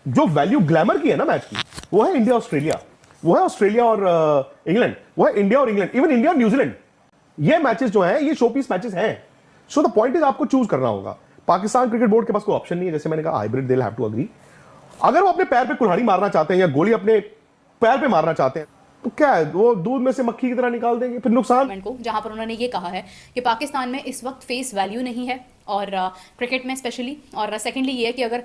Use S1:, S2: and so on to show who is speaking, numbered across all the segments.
S1: जो value glamour की है ना मैच की, वो है इंडिया ऑस्ट्रेलिया, वो है ऑस्ट्रेलिया और इंग्लैंड, वो है इंडिया और इंग्लैंड, इवन इंडिया और न्यूजीलैंड। ये मैचेस जो हैं ये शोपीस मैचेस हैं। सो द पॉइंट इज आपको चूज करना होगा। पाकिस्तान क्रिकेट बोर्ड के पास कोई ऑप्शन नहीं है, जैसे मैंने कहा hybrid, they have to agree. अगर वो अपने पैर पे कुल्हाड़ी मारना चाहते हैं या गोली अपने पैर पे मारना चाहते हैं तो क्या है, वो दूध में से मक्खी की तरह निकाल देंगे, फिर नुकसान
S2: को, जहां पर उन्होंने ये कहा है कि पाकिस्तान में इस वक्त फेस वैल्यू नहीं है और क्रिकेट में स्पेशली, और सेकेंडली ये है कि अगर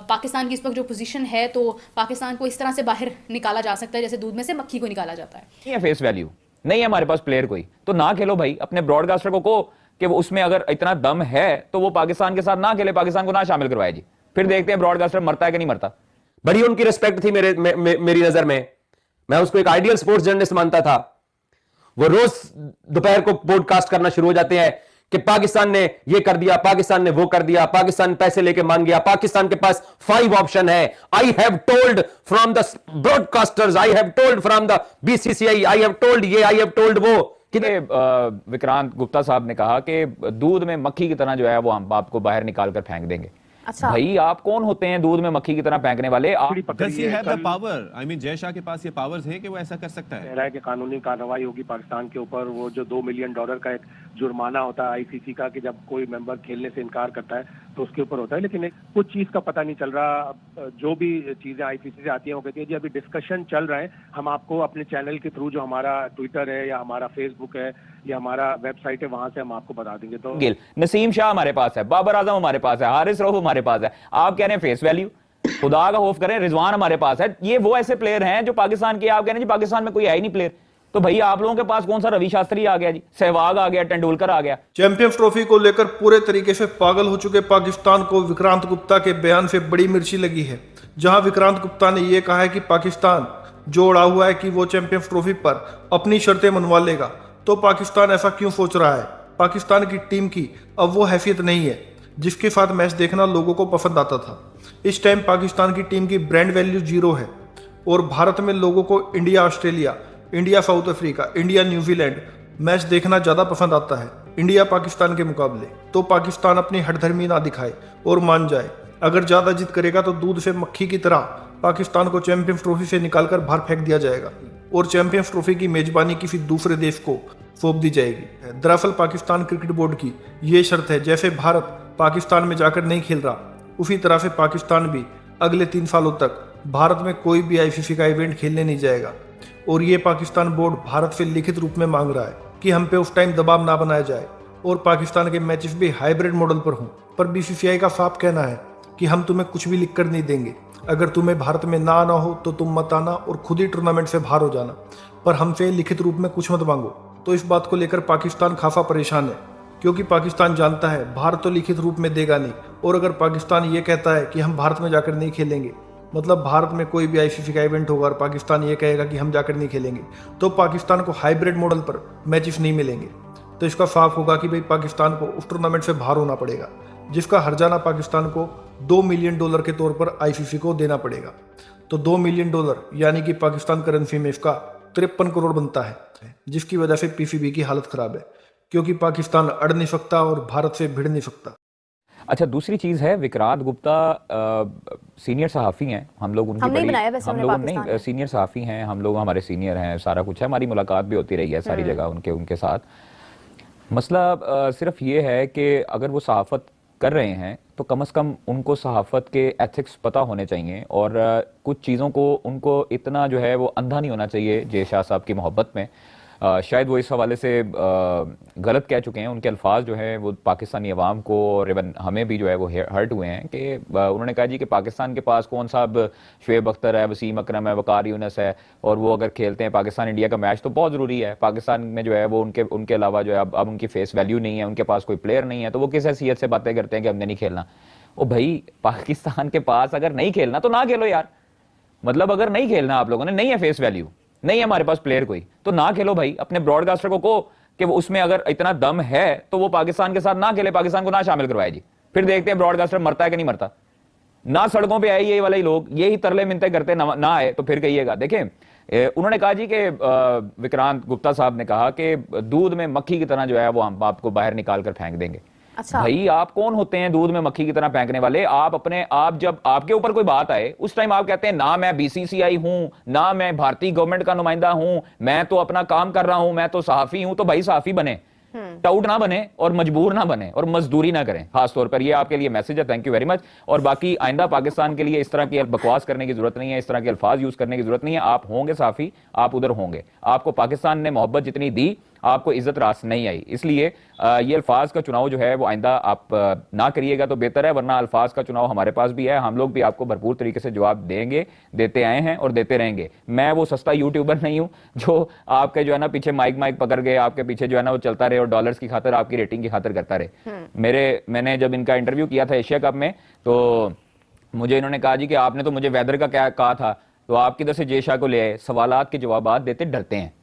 S2: पाकिस्तान की इस वक्त जो पोजीशन है तो पाकिस्तान को इस तरह से बाहर निकाला जा सकता है जैसे दूध में से मक्खी को निकाला जाता है।
S3: फेस वैल्यू नहीं है हमारे पास प्लेयर कोई, तो ना खेलो भाई। अपने ब्रॉडकास्टर को कहो कि वो उसमें अगर इतना दम है तो वो पाकिस्तान के साथ ना खेले, पाकिस्तान को ना शामिल करवाए जी, फिर देखते हैं ब्रॉडकास्टर मरता है कि नहीं मरता।
S4: बड़ी उनकी रिस्पेक्ट थी मेरी नजर में। मैं उसको एक आइडियल स्पोर्ट्स जर्नलिस्ट मानता था। वो रोज दोपहर को पॉडकास्ट करना शुरू हो जाते हैं कि पाकिस्तान ने ये कर दिया, पाकिस्तान ने वो कर दिया, पाकिस्तान पैसे लेके मान गया, पाकिस्तान के पास 5 ऑप्शन है। I have told from the broadcasters, I have told from the BCCI, I have told ये, आई हैव टोल्ड वो।
S3: विक्रांत गुप्ता साहब ने कहा कि दूध में मक्खी की तरह जो है वो हम आपको बाहर निकाल कर फेंक देंगे।
S2: अच्छा
S3: भाई आप कौन होते हैं दूध में मक्खी की तरह फेंकने वाले?
S5: Power, I mean Jay Shah के पास ये पावर्स है कि वो ऐसा कर सकता है।
S6: कह रहा है कि कानूनी कार्रवाई होगी पाकिस्तान के ऊपर। वो जो $2 मिलियन का एक जुर्माना होता है आईसीसी का कि जब कोई मेंबर खेलने से इनकार करता है तो उसके ऊपर होता है। लेकिन कुछ चीज का पता नहीं चल रहा। जो भी चीजें आईसीसी से आती हैं वो कहती है जी अभी डिस्कशन चल रहा है, हम आपको अपने चैनल के थ्रू, जो हमारा ट्विटर है या हमारा फेसबुक है या हमारा वेबसाइट है, वहां से हम आपको बता देंगे। तो
S3: नसीम शाह हमारे पास है, बाबर आजम हमारे पास है, हारिस रऊफ हमारे पास है। आप कह रहे हैं फेस वैल्यू? खुदा का खौफ करें, रिजवान हमारे पास है। ये वो ऐसे प्लेयर हैं जो पाकिस्तान के, आप कह रहे हैं जी पाकिस्तान में कोई है ही नहीं प्लेयर। तो भाई आप लोगों के पास कौन सा रवि शास्त्री आ गया जी, सहवाग आ गया, तेंदुलकर आ गया।
S7: चैंपियंस ट्रॉफी को लेकर पूरे तरीके से पागल हो चुके पाकिस्तान को विक्रांत गुप्ता के बयान से बड़ी मिर्ची लगी है। जहां विक्रांत गुप्ता ने यह कहा है कि पाकिस्तान जो अड़ा हुआ है कि वो चैंपियंस ट्रॉफी पर अपनी शर्तें मनवा लेगा, तो पाकिस्तान ऐसा क्यों सोच रहा है? पाकिस्तान की टीम की अब वो हैसियत नहीं है जिसके साथ मैच देखना लोगों को पसंद आता था। इस टाइम पाकिस्तान की टीम की ब्रांड वैल्यू 0 है और भारत में लोगों को India Australia, India south Africa, India New Zealand match देखना ज़्यादा पसंद आता है इंडिया पाकिस्तान के मुकाबले। तो पाकिस्तान अपनी हठधर्मी ना दिखाए और मान जाए। अगर ज़्यादा जिद करेगा तो दूध से मक्खी की तरह पाकिस्तान को चैंपियंस ट्रॉफी से निकालकर बाहर फेंक दिया जाएगा और चैंपियंस ट्रॉफी की मेजबानी किसी दूसरे देश को सौंप दी जाएगी। दरअसल पाकिस्तान क्रिकेट बोर्ड की ये शर्त है, जैसे भारत पाकिस्तान में जाकर नहीं खेल रहा, उसी तरह से पाकिस्तान भी अगले 3 सालों तक भारत में कोई भी आईसीसी का इवेंट खेलने नहीं जाएगा। और ये पाकिस्तान बोर्ड भारत से लिखित रूप में मांग रहा है कि हम पे उस टाइम दबाव ना बनाया जाए और पाकिस्तान के मैचेस भी हाइब्रिड मॉडल पर हों। पर बीसीसीआई का साफ कहना है कि हम तुम्हें कुछ भी लिख कर नहीं देंगे, अगर तुम्हें भारत में ना आना हो तो तुम मत आना और खुद ही टूर्नामेंट से बाहर हो जाना, पर हमसे लिखित रूप में कुछ मत मांगो। तो इस बात को लेकर पाकिस्तान खासा परेशान है, क्योंकि पाकिस्तान जानता है भारत तो लिखित रूप में देगा नहीं। और अगर पाकिस्तान ये कहता है कि हम भारत में जाकर नहीं खेलेंगे, मतलब भारत में कोई भी आईसीसी का इवेंट होगा और पाकिस्तान ये कहेगा कि हम जाकर नहीं खेलेंगे, तो पाकिस्तान को हाइब्रिड मॉडल पर मैचेस नहीं मिलेंगे। तो इसका साफ होगा कि भाई पाकिस्तान को उस टूर्नामेंट से बाहर होना पड़ेगा, जिसका हर्जाना पाकिस्तान को $2 मिलियन के तौर पर आईसीसी को देना पड़ेगा। तो $2 मिलियन यानी कि पाकिस्तान करेंसी में इसका 53 करोड़ बनता है, जिसकी वजह से पीसीबी की हालत खराब है, क्योंकि पाकिस्तान अड़ नहीं सकता और भारत से भिड़ नहीं सकता।
S3: अच्छा, दूसरी चीज है, विक्रांत गुप्ता सीनियर सहाफ़ी हैं, हम लोग उनकी नहीं सीनियर सहाफ़ी हैं, हम लोग हमारे सीनियर हैं, सारा कुछ है, हमारी मुलाकात भी होती रही है सारी जगह उनके साथ। मसला सिर्फ ये है कि अगर वो सहाफ़त कर रहे हैं तो कम से कम उनको सहाफ़त के एथिक्स पता होने चाहिए और कुछ चीज़ों को उनको इतना जो है वो अंधा नहीं होना चाहिए जय शाह साहब की मोहब्बत में। शायद वो इस हवाले से गलत कह चुके हैं, उनके अल्फाज जो हैं वो पाकिस्तानी अवाम को और इवन हमें भी जो है वो हर्ट हुए हैं कि उन्होंने कहा जी कि पाकिस्तान के पास कौन सा अब शुएब अख्तर है, वसीम अकरम है, वकार यूनस है, और वो अगर खेलते हैं पाकिस्तान इंडिया का मैच तो बहुत ज़रूरी है। पाकिस्तान में जो है वो उनके अलावा जो है अब उनकी फेस वैल्यू नहीं है, उनके पास कोई प्लेयर नहीं है, तो वो किस हैसियत से बातें करते हैं कि हमने नहीं खेलना। ओ भाई, पाकिस्तान के पास अगर नहीं खेलना तो ना खेलो यार, मतलब अगर नहीं खेलना आप लोगों ने, नहीं है फेस वैल्यू, नहीं है हमारे पास प्लेयर कोई, तो ना खेलो भाई। अपने ब्रॉडकास्टर को कहो कि वो उसमें अगर इतना दम है तो वो पाकिस्तान के साथ ना खेले, पाकिस्तान को ना शामिल करवाए जी, फिर देखते हैं ब्रॉडकास्टर मरता है कि नहीं मरता। ना सड़कों पे आए ये वाले लोग, यही तरले मिनते करते ना आए तो फिर कहिएगा। देखें, उन्होंने कहा जी कि विक्रांत गुप्ता साहब ने कहा कि दूध में मक्खी की तरह जो है वो हम आपको बाहर निकाल कर फेंक देंगे।
S2: अच्छा।
S3: भाई आप कौन होते हैं दूध में मक्खी की तरह फेंकने वाले? आप जब आपके ऊपर कोई बात आए उस टाइम आप कहते हैं ना मैं बीसीसीआई हूं, ना मैं भारतीय गवर्नमेंट का नुमाइंदा हूं, मैं तो अपना काम कर रहा हूं, मैं तो सहाफी हूं। तो भाई सहाफी बने, टाउट ना बने और मजबूर ना बने और मजदूरी ना करें। खास तौर पर ये आपके लिए मैसेज है। Thank you very much. और बाकी आइंदा पाकिस्तान के लिए इस तरह की बकवास करने की जरूरत नहीं है, इस तरह के अल्फाज यूज करने की जरूरत नहीं है। आप होंगे साफी, आप उधर होंगे। आपको पाकिस्तान ने मोहब्बत जितनी दी, आपको इज्जत रास नहीं आई। इसलिए ये अल्फाज का चुनाव जो है वो आइंदा आप ना करिएगा तो बेहतर है, वरना अल्फाज का चुनाव हमारे पास भी है। हम लोग भी आपको भरपूर तरीके से जवाब देंगे, देते आए हैं और देते रहेंगे। मैं वो सस्ता यूट्यूबर नहीं हूं जो आपके जो है ना पीछे माइक पकड़ के आपके पीछे जो है ना वो चलता रहे और डॉलर्स की खातर, आपकी रेटिंग की खातर करता रहे। मैंने जब इनका इंटरव्यू किया था एशिया कप में, तो मुझे इन्होंने कहा जी कि आपने तो मुझे वेदर का क्या कहा था, तो आप किधर से जय शाह को ले आए? सवालात के जवाब देते डरते हैं।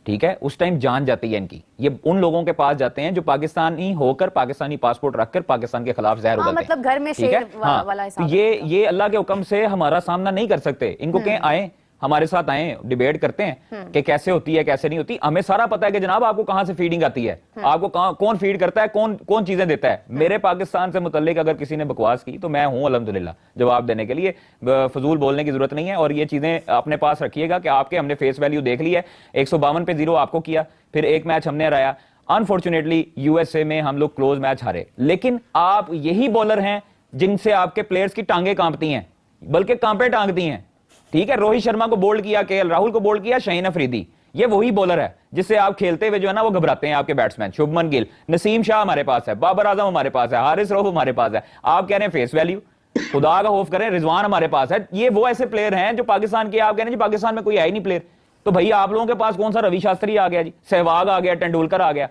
S3: ठीक है, उस टाइम जान जाती है इनकी। ये उन लोगों के पास जाते हैं जो पाकिस्तानी होकर, पाकिस्तानी पासपोर्ट रखकर पाकिस्तान के खिलाफ जहर उगलते हैं।
S2: मतलब घर में शेर वाला हिसाब।
S3: ये अल्लाह के हुक्म से हमारा सामना नहीं कर सकते। इनको कहें आए हमारे साथ, आए डिबेट करते हैं कि कैसे होती है कैसे नहीं होती। हमें सारा पता है कि जनाब आपको कहां से फीडिंग आती है, आपको कौन फीड करता है, कौन चीजें देता है। मेरे पाकिस्तान से मुतल्लिक अगर किसी ने बकवास की तो मैं हूं अल्हम्दुलिल्लाह जवाब देने के लिए। फजूल बोलने की जरूरत नहीं है। और ये चीजें अपने पास रखिएगा कि आपके हमने फेस वैल्यू देख ली है। 152 पे 0 आपको किया, फिर एक मैच हमने हराया। अनफॉर्चुनेटली यूएसए में हम लोग क्लोज मैच हारे। लेकिन आप यही बॉलर हैं जिनसे आपके प्लेयर्स की टांगे कांपती हैं, बल्कि कांपे टांगती हैं। ठीक है, रोहित शर्मा को बोल्ड किया, केएल राहुल को बोल्ड किया, शाहीन अफरीदी। ये वही बॉलर है जिससे आप खेलते हुए जो है ना वो घबराते हैं आपके बैट्समैन। शुभमन गिल, नसीम शाह हमारे पास है, बाबर आजम हमारे पास है, हारिस रऊफ हमारे पास है। आप कह रहे हैं फेस वैल्यू, खुदा का खौफ करें, रिजवान हमारे पास है। ये वो ऐसे प्लेयर हैं जो पाकिस्तान के, आप कह रहे हैं जी पाकिस्तान में कोई है ही नहीं प्लेयर। तो भाई आप लोगों के पास कौन सा रवि शास्त्री आ गया जी, सहवाग आ गया, तेंदुलकर आ गया।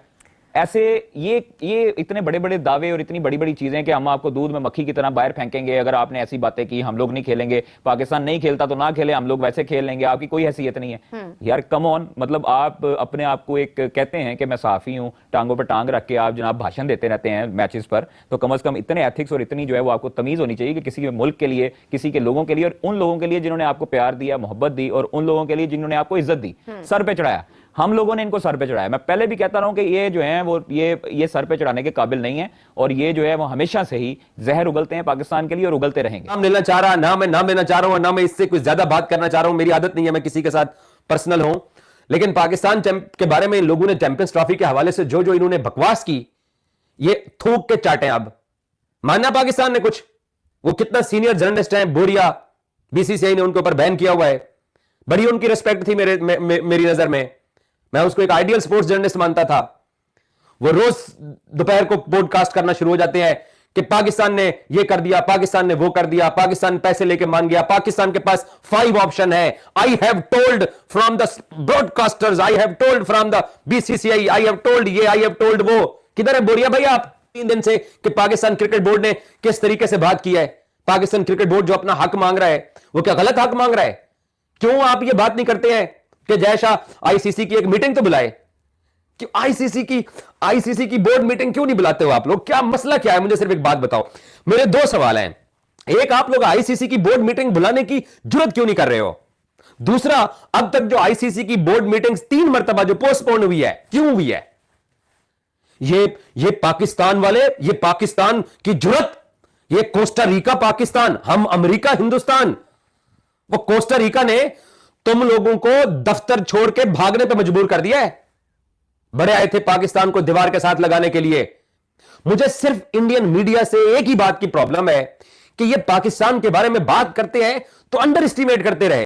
S3: ऐसे ये इतने बड़े बड़े दावे और इतनी बड़ी बड़ी चीजें कि हम आपको दूध में मक्खी की तरह बाहर फेंकेंगे अगर आपने ऐसी बातें की। हम लोग नहीं खेलेंगे, पाकिस्तान नहीं खेलता तो ना खेले, हम लोग वैसे खेल लेंगे, आपकी कोई हैसियत नहीं है। यार कम ऑन, मतलब आप अपने आप को एक कहते हैं कि मैं साफी हूं, टांगों पर टांग रख के आप जनाब भाषण देते रहते हैं मैचेस पर, तो कम से कम इतने एथिक्स और इतनी जो है वो आपको तमीज होनी चाहिए कि किसी के मुल्क के लिए, किसी के लोगों के लिए, और उन लोगों के लिए जिन्होंने आपको प्यार दिया, मोहब्बत दी, और उन लोगों के लिए जिन्होंने आपको इज्जत दी, सर पे चढ़ाया। हम लोगों ने इनको सर पे चढ़ाया। मैं पहले भी कहता रहा हूं कि ये जो है वो ये सर पे चढ़ाने के काबिल नहीं है, और ये जो है वो हमेशा से ही जहर उगलते हैं पाकिस्तान के लिए और उगलते रहेंगे।
S4: नाम लेना चाह रहा, ना मैं नाम लेना चाह रहा हूं, ना मैं इससे कुछ ज्यादा बात करना चाह रहा हूं। मेरी आदत नहीं है मैं किसी के साथ पर्सनल हूं, लेकिन पाकिस्तान के बारे में इन लोगों ने चैंपियंस ट्रॉफी के हवाले से जो इन्होंने बकवास की, ये थूक के चाटे। अब माना पाकिस्तान ने कुछ, वो कितना सीनियर जर्नलिस्ट है बोरिया, बीसीसीआई ने उनके ऊपर बैन किया हुआ है, बड़ी उनकी रिस्पेक्ट थी मेरी नजर में। मैं उसको एक आइडियल स्पोर्ट्स जर्नलिस्ट मानता था। वो रोज दोपहर को पॉडकास्ट करना शुरू हो जाते हैं कि पाकिस्तान ने ये कर दिया, पाकिस्तान ने वो कर दिया, पाकिस्तान पैसे लेके मान गया, पाकिस्तान के पास 5 ऑप्शन है। I have told from the broadcasters, I have told from the BCCI, I have told ये, आई हैव टोल्ड वो। किधर है बोरिया भाई आप 3 दिन से कि पाकिस्तान क्रिकेट बोर्ड ने किस तरीके से बात किया है? पाकिस्तान क्रिकेट बोर्ड जो अपना हक मांग रहा है, वो क्या गलत हक मांग रहा है? क्यों आप ये बात नहीं करते हैं कि जय शाह आईसीसी की एक मीटिंग तो बुलाए? कि आईसीसी की बोर्ड मीटिंग क्यों नहीं बुलाते हो आप लोग? क्या मसला क्या है? मुझे सिर्फ एक बात बताओ। मेरे 2 सवाल हैं। एक, आप लोग आईसीसी की बोर्ड मीटिंग बुलाने की जुर्रत क्यों नहीं कर रहे हो? दूसरा, अब तक जो आईसीसी की बोर्ड मीटिंग 3 मरतबा जो पोस्टपोन हुई है, क्यों हुई है? ये पाकिस्तान वाले, ये पाकिस्तान की जुर्रत, ये कोस्टा रिका पाकिस्तान, हम अमेरिका हिंदुस्तान। वो कोस्टा रिका ने तुम लोगों को दफ्तर छोड़ के भागने पे मजबूर कर दिया है। बड़े आए थे पाकिस्तान को दीवार के साथ लगाने के लिए। मुझे सिर्फ इंडियन मीडिया से एक ही बात की प्रॉब्लम है कि ये पाकिस्तान के बारे में बात करते हैं तो अंडर एस्टिमेट करते रहे।